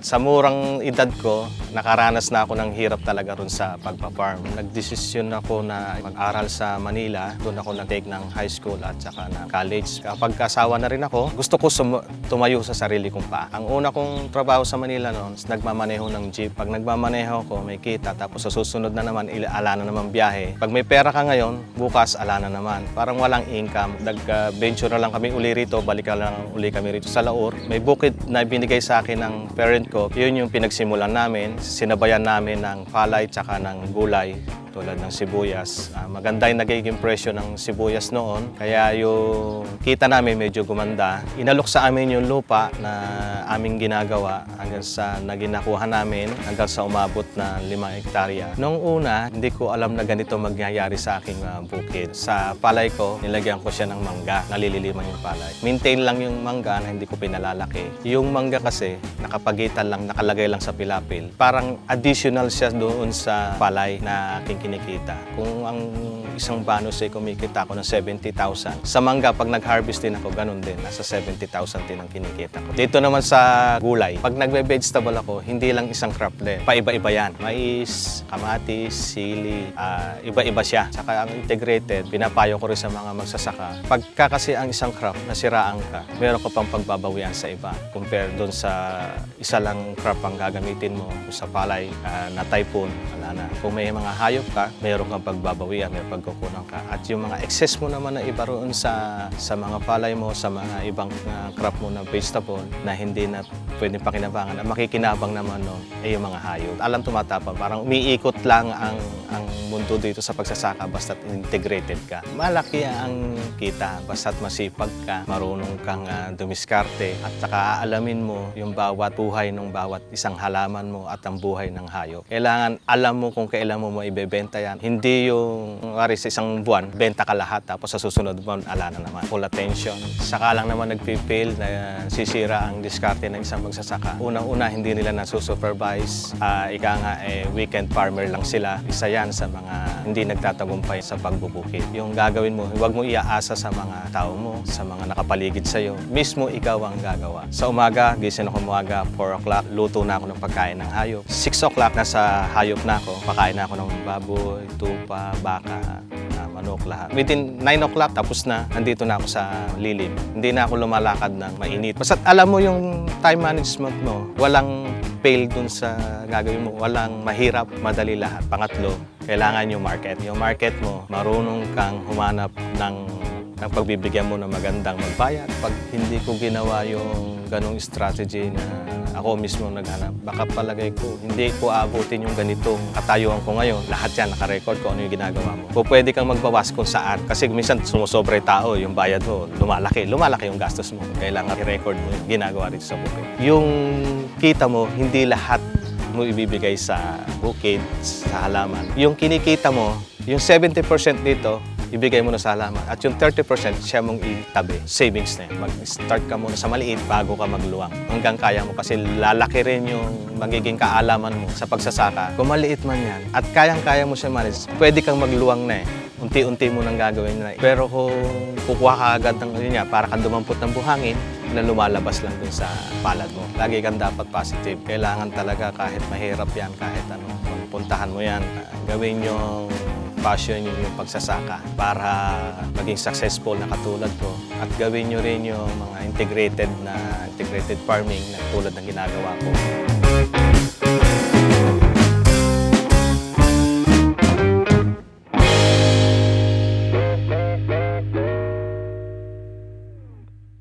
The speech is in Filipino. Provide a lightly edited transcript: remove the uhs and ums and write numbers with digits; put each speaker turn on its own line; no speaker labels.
Sa murang edad ko, nakaranas na ako ng hirap talaga ron sa pagpa-farm. Nagdesisyon ako na mag-aral sa Manila. Doon ako nag-take ng high school at saka ng college. Kapag kasawa na rin ako, gusto ko tumayo sa sarili kong paa. Ang una kong trabaho sa Manila noon, nagmamaneho ng jeep. Pag nagmamaneho ako, may kita. Tapos sa susunod na naman, ala na naman biyahe. Pag may pera ka ngayon, bukas ala na naman. Parang walang income. Nag-venture na lang kami uli rito, balik lang uli kami rito sa Laur. May bukid na binigay sa akin ng parent ko. Yun yung pinagsimulan namin. Sinabayan namin ng palay tsaka ng gulay tulad ng sibuyas. Maganda yung nagiging presyo ng sibuyas noon. Kaya yung kita namin medyo gumanda. Inalok sa amin yung lupa na aming ginagawa hanggang sa naginakuha namin hanggang sa umabot na 5 hektarya. Noong una, hindi ko alam na ganito magyayari sa aking bukid. Sa palay ko, nilagyan ko siya ng mangga. Nalililiman yung palay. Maintain lang yung mangga na hindi ko pinalalaki. Yung mangga kasi, nakapagitan lang, nakalagay lang sa pilapil. Parang additional siya doon sa palay na aking kinikita. Kung ang isang banos ay kumikita ako ng 70,000. Sa mangga, pag nag-harvest din ako, ganun din. Nasa 70,000 din ang kinikita ko. Dito naman sa gulay, pag nagbe-vegetable ako, hindi lang isang crop din. Paiba-iba yan. Mais, kamatis, sili, iba-iba siya. Saka ang integrated, pinapayo ko rin sa mga magsasaka. Pagka kasi ang isang crop, nasiraan ka, meron ka pang pagbabawian sa iba. Compare doon sa isa lang crop ang gagamitin mo sa palay na typhoon, wala na. Kung may mga hayop ka, mayroon kang pagbabawian, may pagkukunan ka. At yung mga excess mo naman na iba roon sa mga palay mo, sa mga ibang crop mo na vegetable na hindi na pwedeng pakinabangan, na makikinabang naman noon ay yung mga hayop. Alam tumatapang, parang umiikot lang ang mundo dito sa pagsasaka basta't integrated ka. Malaki ang kita basta't masipag ka, marunong kang dumiskarte at saka aalamin mo yung bawat buhay ng bawat isang halaman mo at ang buhay ng hayop. Kailangan alam mo kung kailan mo maibebenta yan. Hindi yung sa isang buwan, benta ka lahat tapos sa susunod buwan, ala na naman. Full attention. Saka lang naman nagpipil na sisira ang diskarte ng isang magsasaka. Unang-una, hindi nila nasusupervise. Ika nga, weekend farmer lang sila. Isa yan sa mga hindi nagtatagumpay sa pagbubukid. Yung gagawin mo, huwag mo iaasa sa mga tao mo, sa mga nakapaligid sa'yo. Mismo ikaw ang gagawa. Sa umaga, gising ako umaga, 4 o'clock, luto na ako ng pagkain ng hayop. 6 o'clock, nasa hayop na ako. Pakain na ako ng baboy, tupa, baka, manok, lahat. Within 9 o'clock, tapos na, nandito na ako sa lilim. Hindi na ako lumalakad ng mainit. Basta alam mo yung time management mo, walang fail dun sa gagawin mo. Walang mahirap, madali lahat. Pangatlo, kailangan yung market. Yung market mo, marunong kang humanap ng pagbibigyan mo ng magandang magbayad. Pag hindi ko ginawa yung ganong strategy na ako mismo naghanap, baka palagay ko, hindi ko aabutin yung ganitong katayuan ko ngayon. Lahat yan, nakarecord ko ano yung ginagawa mo. Kung pwede kang magbawas kung saan. Kasi minsan sumusobra tao, yung bayad mo, lumalaki yung gastos mo. Kailangan i-record mo yung ginagawa rito sa bukid. Yung kita mo, hindi lahat mo ibibigay sa bukid, sa halaman. Yung kinikita mo, yung 70% dito, ibigay mo na sa halaman. At yung 30% siya mong itabi. Savings na yun. Mag-start ka muna sa maliit bago ka magluwang. Hanggang kaya mo kasi lalaki rin yung magiging kaalaman mo sa pagsasaka. Kung maliit man yan at kayang-kaya mo siya manage, pwede kang magluwang na eh. Unti-unti mo nang gagawin na. Pero kung kukuha ka agad ng niya para kang dumampot ng buhangin, na lumalabas lang dun sa palad mo. Lagi kang dapat positive. Kailangan talaga kahit mahirap yan, kahit ano, puntahan mo yan. Gawin yung passion yung pagsasaka para maging successful na katulad ko. At gawin nyo rin yung mga integrated farming na tulad ng ginagawa ko.